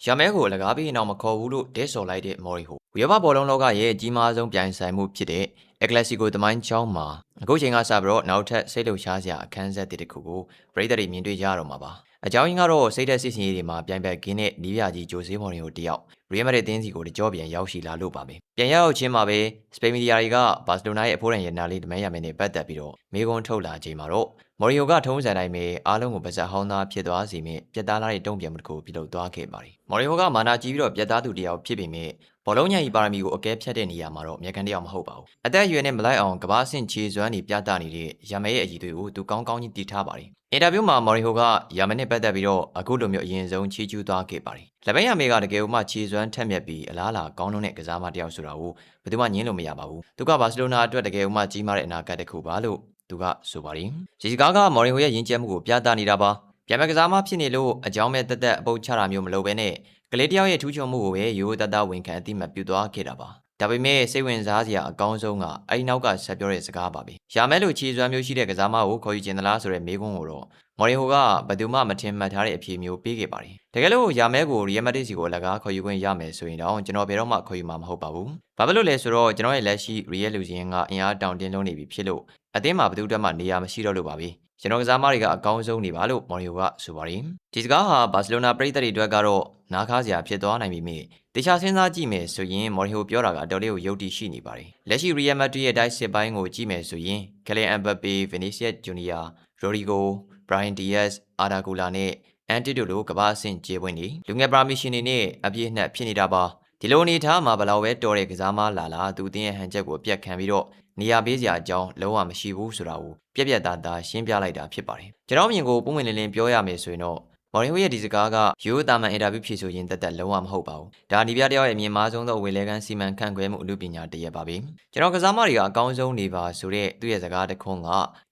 ရမဲကိုအလကားပြီးနောက်မခေါ်ဘူးလို့ဒဲဆော်လိုက်တဲ့မော်ရီဟိုဥရောပဘောလုံးလောကရဲ့အကြီးမားဆုံးပြိုင်ဆိုင်မှုဖြစ်တဲ့အက်ကလစီကိုတမိုင်းချောင်းမှာအခုချိန်ကစပြီးတော့နောက်ထပ်စိတ်လှုပ်ရှားစရာအခန်းဆက်တစ်ခုကိုပြည်သက်တွေမြင်တွေ့ကြရတော့မှာပါအကြောင်းရင်းကတော့စိတ်သက်စစ်စင်ရေးတွေမှာပြိုင်ဘက်ကင်းတဲ့နီးပြကြီးဂျိုဆေးမော်ရီဟိုတယောက်ရီယယ်မက်ဒရစ်တင်းစီကိုတကြောပြန်ရောက်ရှိလာလို့ပါပဲပြန်ရောက်ချင်းမှာပဲစပိန်မီဒီယာတွေကဘာစီလိုနာရဲ့အဖိုးရန်ရနာလေးတမဲရမယ်နဲ့ပတ်သက်ပြီးတော့မေးခွန်းထုတ်လာချိန်မှာတော့မော်ရီဟိုကထုံးစံတိုင်းပဲအားလုံးကိုပါဇက်ဟောင်းသားဖြစ်သွားစေမယ့်ပြတ်သားလာတဲ့တုံ့ပြန်မှုတစ်ခုပြုလုပ်သွားခဲ့ပါတယ်မော်ရီဟိုကမာနာကြီးပြီးတော့ပြတ်သားသူတယောက်ဖြစ်ပေမဲ့ဘောလုံးညံဤပါရမီကိုအကဲဖြတ်တဲ့နေရာမှာတော့အမြဲကန်တယောက်မဟုတ်ပါဘူးအသက်အရွယ်နဲ့မလိုက်အောင်ကဘာဆင့်ခြေစွမ်းနေပြသနေတဲ့ရမဲရဲ့အကြီးတွေကိုသူကောင်းကောင်းကြီးတည်ထားပါတယ်အင်တာဗျူးမှာမော်ရီဟိုကရမဲနဲ့ပတ်သက်ပြီးတော့အခုလိုမျိုးအရင်ဆုံးချီးကျူးသွားခဲ့ပါတယ်လက်ပဲရမဲကတကယ်မှခြေစွမ်းထက်မြက်ပြီးအလားအလာကောင်းတဲ့ကစားမတယောက်ဆိုတာကိုဘယ်သူမှညင်းလို့မရပါဘူးသူကဘာစီလိုနာအတွက်တကယ်မှကြီးမားတဲ့အနာဂတ်တစ်ခုပါလို့သူကဆိုပါတယ်ဂျီစီကာကမော်ရီဟိုရဲ့ယဉ်ကျေးမှုကိုပြသနေတာပါပြန်မဲ့ကစားမဖြစ်နေလို့အကြောင်းမဲ့တက်အပုတ်ချတာမျိုးမလုပ်ဘဲနဲ့ကလေးတယောက်ရဲ့ထူးချွန်မှုကိုပဲရိုးတသားဝန်ခံအတိမတ်ပြုသွားခဲ့တာပါဒါပေမဲ့စိတ်ဝင်စားစရာအကောင်းဆုံးကအဲ့နောက်ကဆက်ပြောတဲ့စကားပါပဲရမယ်လို့ခြေစွမ်းမျိုးရှိတဲ့ကစားမကိုခေါ်ယူခြင်းသလားဆိုတဲ့မေးခွန်းကိုတော့မော်ရီဟိုကဘယ်သူမှမထင်မှတ်ထားတဲ့အဖြေမျိုးပေးခဲ့ပါတယ်တကယ်လို့ရမယ်ကိုရီယယ်မက်ဒရစ်စီကိုအလကားခေါ်ယူခွင့်ရမယ်ဆိုရင်တော့ကျွန်တော်ဘယ်တော့မှခေါ်ယူမှာမဟုတ်ပါဘူးဘာဖြစ်လို့လဲဆိုတော့ကျွန်တော်ရဲ့လက်ရှိရီယယ်လူစင်ကအင်အားတောင်တင်းလုံးနေပြီဖြစ်လို့အသင်းမှာဘယ်သူတမှနေရာမရှိတော့လို့ပါပဲကျွန်တော်ကစားမတွေကအကောင်းဆုံးနေပါလို့မော်ရီယိုကဆိုပါတယ်ဒီစကားဟာဘာစီလိုနာပရိသတ်တွေအတွက်ကတော့နားခါစရာဖြစ်သွားနိုင်ပြီမြင့်တခြားစဉ်းစားကြည့်မယ်ဆိုရင်မော်ရီဟိုပြောတာကအတော်လေးကိုယုတ်တိရှိနေပါတယ်လက်ရှိရီယယ်မက်ဒရစ်ရဲ့တိုက်စစ်ပိုင်းကိုကြည့်မယ်ဆိုရင်ကလင်အမ်ဘပေဗီနီစီယက်ဂျူနီယာရိုဒီဂိုဘရိုင်ဒီယက်အာဒါဂူလာနဲ့အန်တီတို့လိုကမ္ဘာအဆင့်ကျေပွင့်နေလူငယ်ပရာမီရှင်တွေနဲ့အပြည့်နှက်ဖြစ်နေတာပါဒီလိုအနေထားမှာဘလောက်ပဲတော်တဲ့ကစားမလာသူအတင်းရဲ့ဟန်ချက်ကိုအပြတ်ခံပြီးတော့နေရာပေးစရာအကြောင်းလုံးဝမရှိဘူးဆိုတာကိုပြက်ပြက်သားသားရှင်းပြလိုက်တာဖြစ်ပါတယ်ကျွန်တော်မြင်ကိုပုံဝင်လင်းလင်းပြောရမယ်ဆိုရင်တော့မော်ရီဟိုရဲ့ဒီစကားကရိုးသားမှန်အင်တာဗျူးဖြေဆိုရင်တက်လုံးဝမဟုတ်ပါဘူးဒါနီးပြတယောက်ရဲ့အမြင်မားဆုံးသောဝေလဲကန်းစီမံခန့်ခွဲမှုအမှုပညာတရက်ပါပဲကျွန်တော်ကစားမတွေကအကောင်းဆုံးနေပါဆိုတဲ့သူ့ရဲ့စကားတစ်ခွန်းက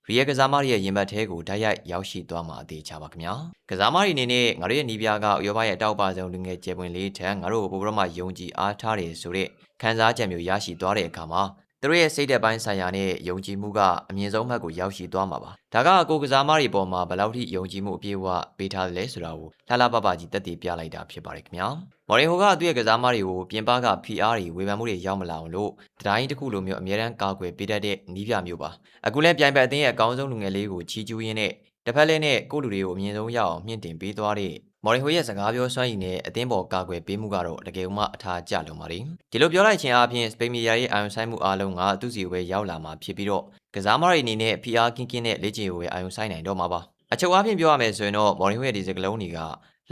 ရီယယ်ကစားမတွေရဲ့ရင်ဘတ်ထဲကိုတိုက်ရိုက်ရောက်ရှိသွားမှာအသေးချပါခင်ဗျာကစားမတွေအနေနဲ့ငါတို့ရဲ့နီးပြကဥရောပရဲ့အတောက်ပါဆုံးလူငယ်ကျယ်ပွင့်လေးထက်ငါတို့ကိုပိုပြီးတော့မှယုံကြည်အားထားတယ်ဆိုတဲ့ခံစားချက်မျိုးရရှိသွားတဲ့အခါမှာသူတို့ရဲ့စိတ်သက်ပိုင်းဆိုင်ရာနဲ့ယုံကြည်မှုကအမြင့်ဆုံးမှတ်ကိုရောက်ရှိသွားမှာပါဒါကကိုကစားမတွေပေါ်မှာဘယ်လောက်ထိယုံကြည်မှုအပြည့်အဝပေးထားတယ်လဲဆိုတာကိုလှလှပပကြီးတက်တည်ပြလိုက်တာဖြစ်ပါတယ်ခင်ဗျာမော်ရီဟိုကသူ့ရဲ့ကစားမတွေကိုပြင်ပက PR တွေဝေဖန်မှုတွေရောက်မလာအောင်လို့တိုင်းတစ်ခုလိုမျိုးအများရန်ကာကွယ်ပေးတတ်တဲ့နီးပြမျိုးပါအခုလဲပြိုင်ဘက်အသင်းရဲ့အကောင်းဆုံးလူငယ်လေးကိုချီးကျူးရင်းနဲ့တစ်ဖက်လဲနဲ့ကိုလူတွေကိုအမြင့်ဆုံးရအောင်မြင့်တင်ပေးသွားတဲ့မော်ရီဟိုရဲ့စကားပြောစွမ်းရည်နဲ့အသင်းပေါ်ကာကွယ်ပေးမှုကတော့တကယ်မှအထာကျလုံးပါတယ်ဒီလိုပြောလိုက်ခြင်းအပြင်စပိန်မီဒီယာရဲ့အာရုံစိုက်မှုအားလုံးကသူ့စီကိုပဲရောက်လာမှာဖြစ်ပြီးတော့ကစားမတွေအနေနဲ့ PR ကင်းကင်းနဲ့လေ့ကျင့်ကိုပဲအာရုံစိုက်နိုင်တော့မှာပါအချုပ်အားဖြင့်ပြောရမယ်ဆိုရင်တော့မော်ရီဟိုရဲ့ဒီစကလုံးတွေက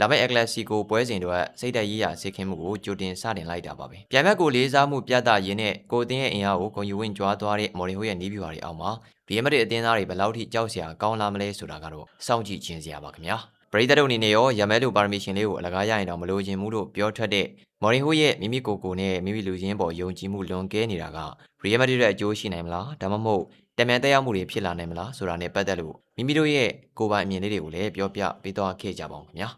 လာမယ့်အက်ကလစီကိုပွဲစဉ်တွေစိတ်သက်ရေးရစေခင်မှုကိုကြိုတင်စတင်လိုက်တာပါပဲပြိုင်ဘက်ကိုလေးစားမှုပြသရင်းနဲ့ကိုအသင်းရဲ့အင်အားကိုဂုဏ်ယူဝင်ကြွားသွားတဲ့မော်ရီဟိုရဲ့နီးပြူဟာတွေအောက်မှာဗီယက်မက်အသင်းသားတွေဘယ်လောက်ထိကြောက်စရာကောင်းလာမလဲဆိုတာကတော့စောင့်ကြည့်ခြင်းစရာပါခင်ဗျာပရိသတ်တို့အနေနဲ့ရောရမဲလိုပါရမီရှင်လေးကိုအလကားရရင်တော့မလိုချင်ဘူးလို့ပြောထွက်တဲ့မော်ရီဟိုရဲ့မိမိကိုနဲ့မိမိလူချင်းပေါ်ယုံကြည်မှုလွန်ကဲနေတာကရီယယ်မက်ဒရစ်ရဲ့အကျိုးရှိနိုင်မလားဒါမှမဟုတ်တမန်တက်ရောက်မှုတွေဖြစ်လာနိုင်မလားဆိုတာနဲ့ပတ်သက်လို့မိမိတို့ရဲ့ကိုယ်ပိုင်အမြင်လေးတွေကိုလည်းပြောပြပေးသွားခဲ့ကြပါဦးခင်ဗျာ